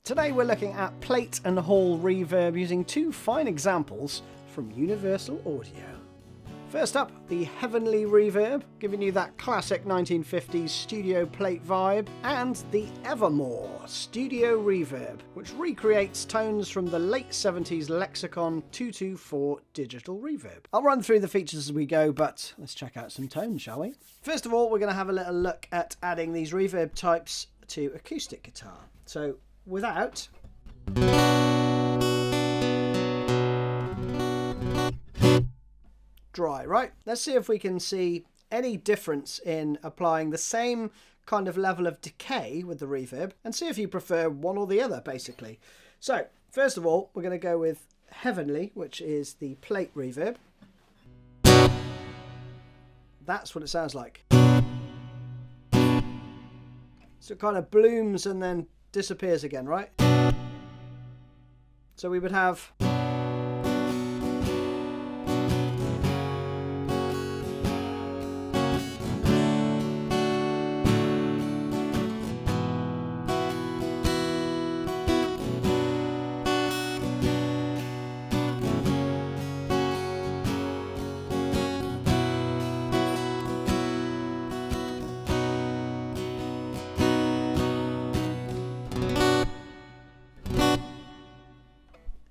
Today we're looking at plate and hall reverb using two fine examples from Universal Audio. First up, the Heavenly Reverb, giving you that classic 1950s studio plate vibe, and the Evermore Studio Reverb, which recreates tones from the late 70s Lexicon 224 digital reverb. I'll run through the features as we go, but let's check out some tones, shall we? First of all, we're going to have a little look at adding these reverb types to acoustic guitar. So, without... dry, right? Let's see if we can see any difference in applying the same kind of level of decay with the reverb and see if you prefer one or the other, basically. So, first of all, we're going to go with Heavenly, which is the plate reverb. That's what it sounds like. So it kind of blooms and then disappears again, right? So we would have...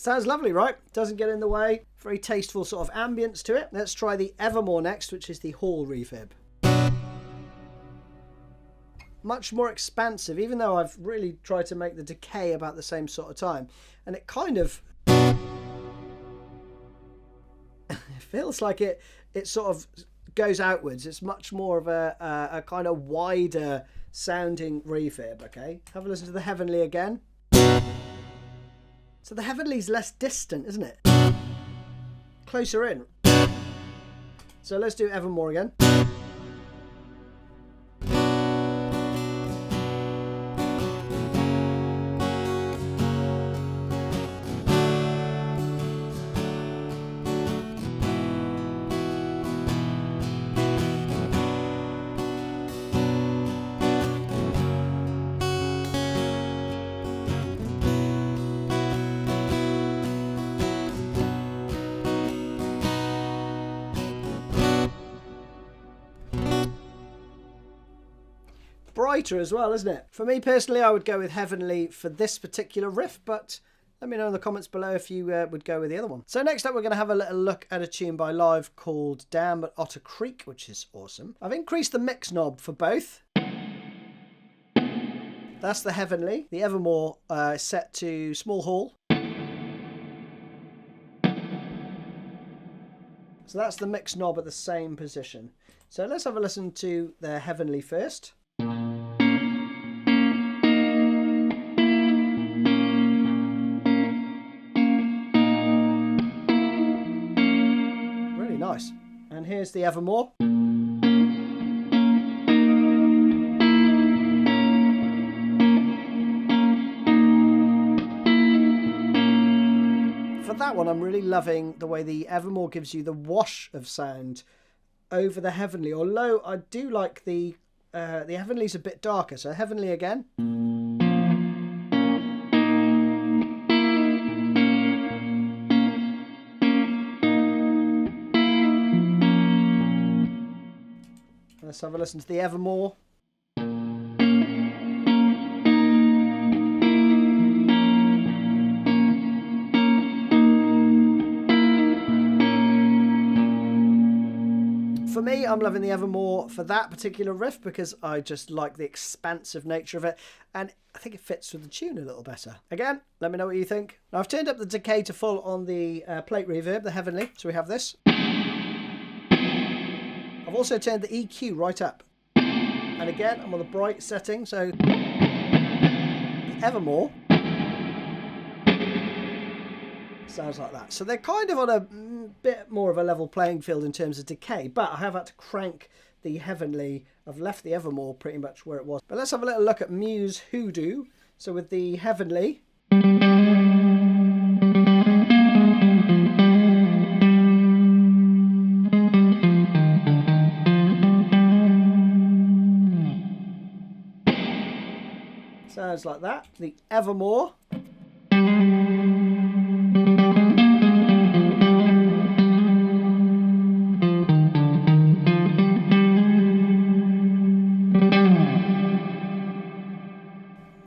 Sounds lovely, right? Doesn't get in the way. Very tasteful sort of ambience to it. Let's try the Evermore next, which is the hall reverb. Much more expansive, even though I've really tried to make the decay about the same sort of time. And it kind of... it feels like it sort of goes outwards. It's much more of a kind of wider sounding reverb, okay? Have a listen to the Heavenly again. So the Heavenly's less distant, isn't it? Closer in. So let's do Evermore again. Brighter as well, isn't it? For me personally, I would go with Heavenly for this particular riff, but let me know in the comments below if you would go with the other one. So next up, we're going to have a little look at a tune by Live called Down at Otter Creek, which is awesome. I've increased the mix knob for both. That's the Heavenly. The Evermore is set to small hall. So that's the mix knob at the same position. So let's have a listen to the Heavenly first. Nice. And here's the Evermore. For that one, I'm really loving the way the Evermore gives you the wash of sound over the Heavenly. Although I do like the Heavenly's a bit darker. So Heavenly again. Let's have a listen to the Evermore. For me, I'm loving the Evermore for that particular riff because I just like the expansive nature of it, and I think it fits with the tune a little better. Again, let me know what you think. Now, I've turned up the decay to full on the plate reverb, the Heavenly, so we have this. I've also turned the EQ right up. And again, I'm on the bright setting, so the Evermore sounds like that. So they're kind of on a bit more of a level playing field in terms of decay, but I have had to crank the Heavenly. I've left the Evermore pretty much where it was. But let's have a little look at Muse Hoodoo. So with the Heavenly... sounds like that. The Evermore.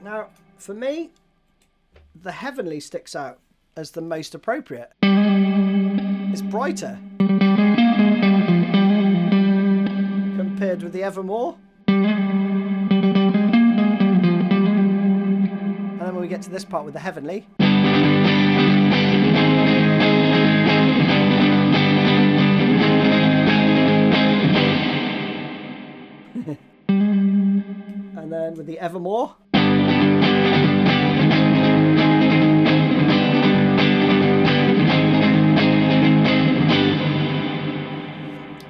Now, for me, the Heavenly sticks out as the most appropriate. It's brighter compared with the Evermore. And then when we get to this part with the Heavenly, and then with the Evermore,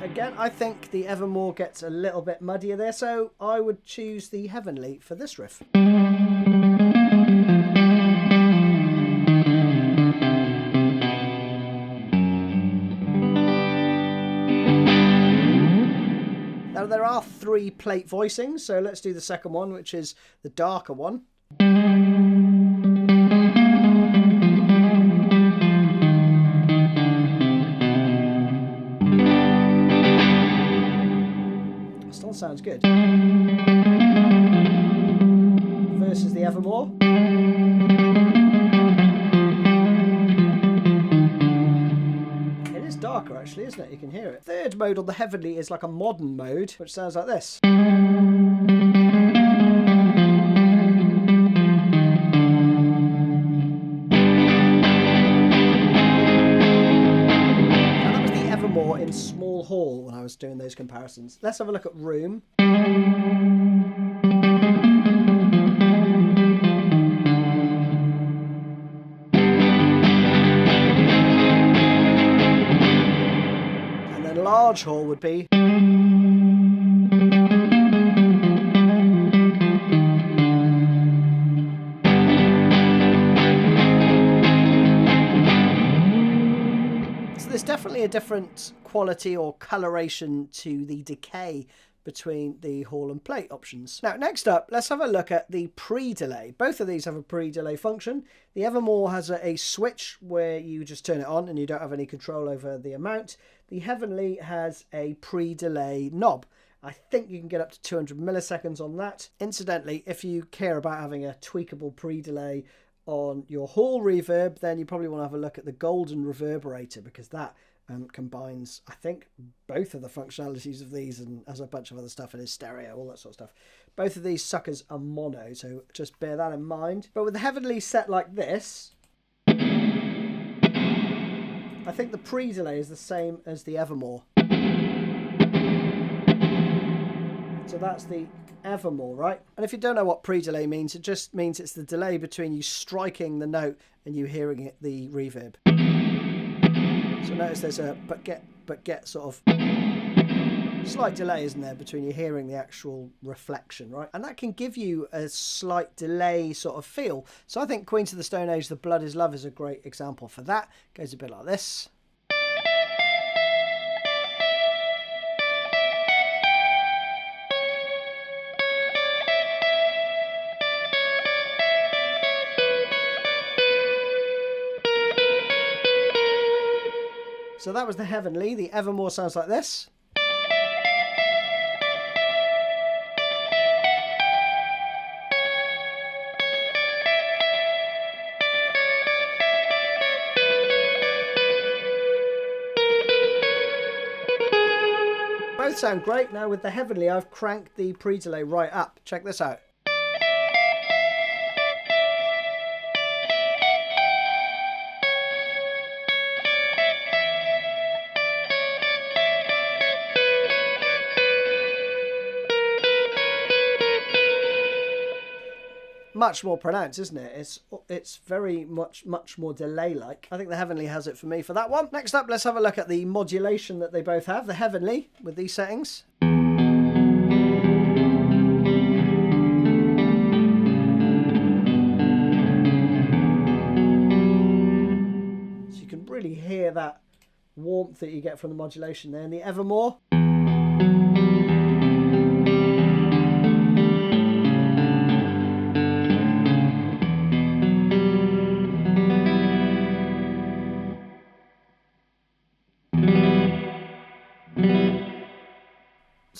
again, I think the Evermore gets a little bit muddier there, so I would choose the Heavenly for this riff. Now, there are 3 plate voicings, so let's do the second one, which is the darker one. Still sounds good. Versus the Evermore. It is darker actually, isn't it? You can hear it. Third mode on the Heavenly is like a modern mode, which sounds like this. In small hall when I was doing those comparisons. Let's have a look at room. And then large hall would be. There's definitely a different quality or coloration to the decay between the hall and plate options. Now, next up, let's have a look at the pre-delay. Both of these have a pre-delay function. The Evermore has a switch where you just turn it on and you don't have any control over the amount. The Heavenly has a pre-delay knob. I think you can get up to 200 milliseconds on that. Incidentally, if you care about having a tweakable pre-delay on your hall reverb, then you probably want to have a look at the golden reverberator, because that combines, I think, both of the functionalities of these and has a bunch of other stuff and is stereo, all that sort of stuff. Both of these suckers are mono, so just bear that in mind. But with the Heavenly set like this, I think the pre-delay is the same as the Evermore. So that's the Evermore, right? And if you don't know what pre-delay means, it just means it's the delay between you striking the note and you hearing it, the reverb. So notice there's a but get sort of slight delay, isn't there, between you hearing the actual reflection, right? And that can give you a slight delay sort of feel. So I think Queens of the Stone Age, The Blood Is Love is a great example for that. Goes a bit like this. So that was the Heavenly. The Evermore sounds like this. Both sound great. Now with the Heavenly, I've cranked the pre-delay right up. Check this out. Much more pronounced, isn't it? It's very much more delay-like. I think the Heavenly has it for me for that one. Next up, let's have a look at the modulation that they both have. The Heavenly, with these settings. So you can really hear that warmth that you get from the modulation there. And the Evermore.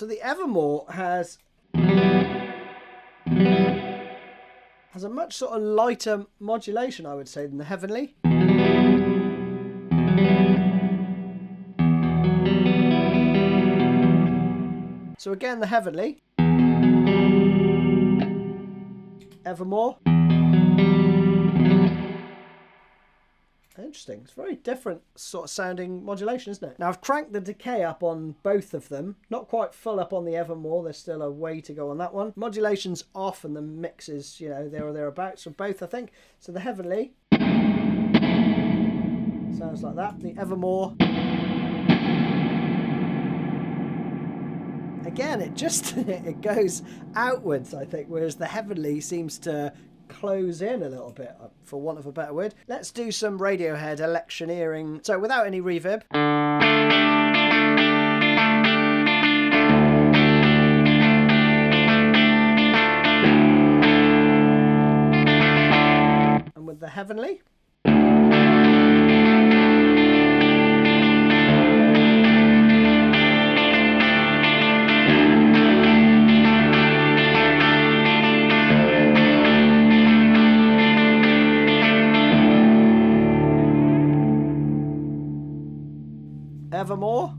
So the Evermore has a much sort of lighter modulation, I would say, than the Heavenly. So again, the Heavenly, Evermore. Interesting. It's very different sort of sounding modulation, isn't it? Now I've cranked the decay up on both of them. Not quite full up on the Evermore. There's still a way to go on that one. Modulation's off and the mix is, you know, there or thereabouts for both, I think. So the Heavenly sounds like that. The Evermore, again, it just it goes outwards, I think, whereas the Heavenly seems to close in a little bit, for want of a better word. Let's do some Radiohead Electioneering. So without any reverb. And with the Heavenly. Evermore.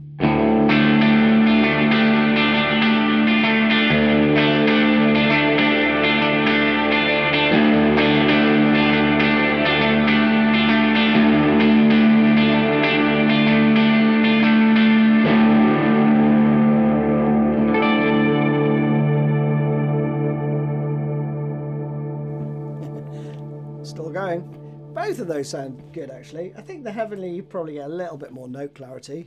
Still going. Both of those sound good, actually. I think the Heavenly, you probably get a little bit more note clarity.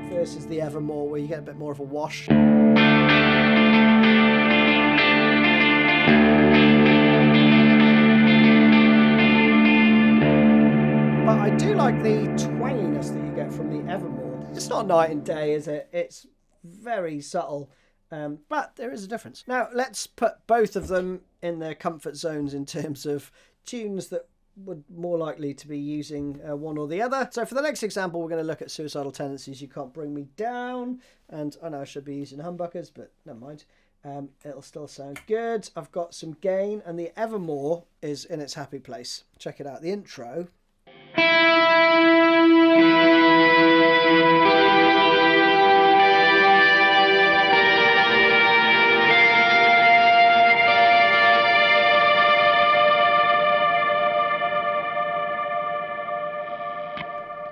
Versus the Evermore, where you get a bit more of a wash. But I do like the twanginess that you get from the Evermore. It's not night and day, is it? It's very subtle, but there is a difference. Now let's put both of them in their comfort zones in terms of tunes that would more likely to be using one or the other. So for the next example, we're going to look at Suicidal Tendencies, You Can't Bring Me Down, and I know I should be using humbuckers, but never mind. It'll still sound good. I've got some gain, and the Evermore is in its happy place. Check it out. The intro.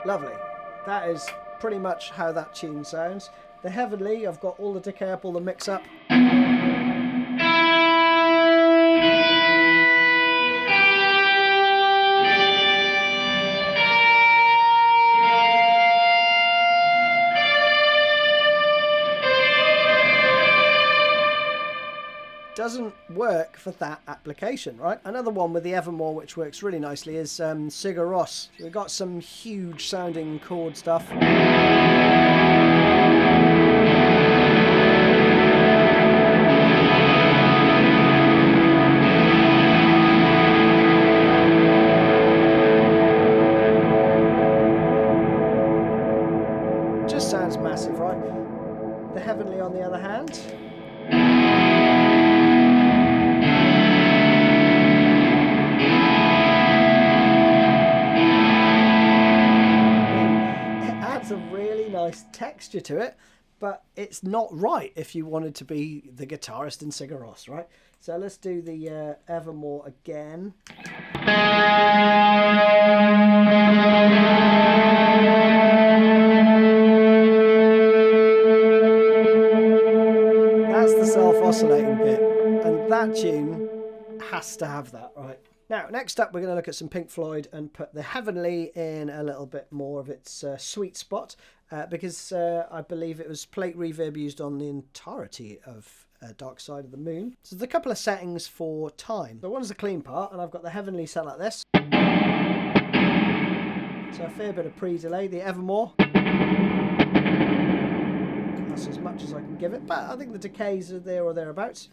Lovely. That is pretty much how that tune sounds. The Heavenly, I've got all the decay up, all the mix up. Doesn't work for that application, right? Another one with the Evermore which works really nicely is Sigur Ros. So we've got some huge sounding chord stuff. Just sounds massive, right? The Heavenly, on the other hand, a really nice texture to it, but it's not right if you wanted to be the guitarist in Sigur Ros, right? So let's do the Evermore again. That's the self-oscillating bit, and that tune has to have that, right? Now, next up, we're going to look at some Pink Floyd and put the Heavenly in a little bit more of its sweet spot, because I believe it was plate reverb used on the entirety of Dark Side of the Moon. So there's a couple of settings for time. So one's the clean part, and I've got the Heavenly set like this. So a fair bit of pre-delay. The Evermore, that's as much as I can give it, but I think the decays are there or thereabouts.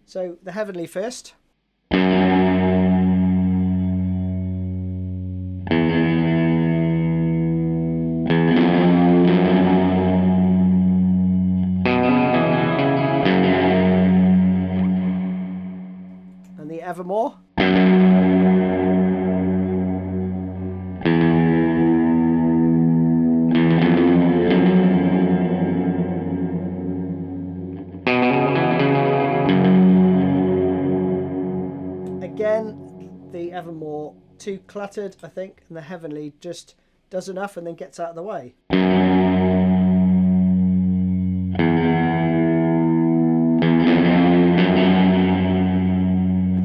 So the Heavenly first. Evermore. Again, the Evermore too cluttered, I think, and the Heavenly just does enough and then gets out of the way.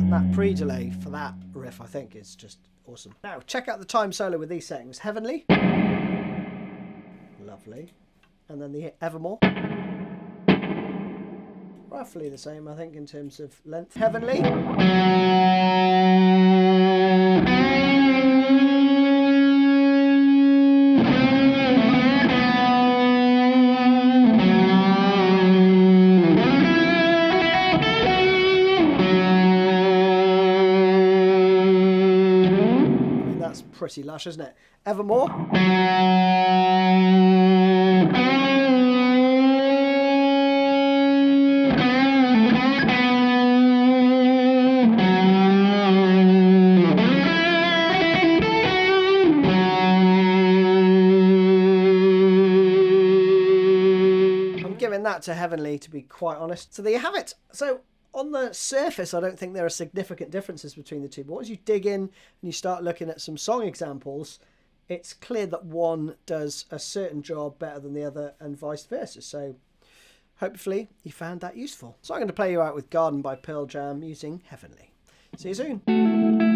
And that pre-delay for that riff, I think, is just awesome. Now, check out the time solo with these settings. Heavenly. Lovely. And then the Evermore. Roughly the same, I think, in terms of length. Heavenly. That's pretty lush, isn't it? Evermore. Giving that to Heavenly, to be quite honest. So there you have it. So on the surface, I don't think there are significant differences between the two, but once you dig in and you start looking at some song examples, it's clear that one does a certain job better than the other and vice versa. So hopefully you found that useful. So I'm going to play you out with Garden by Pearl Jam using Heavenly. See you soon.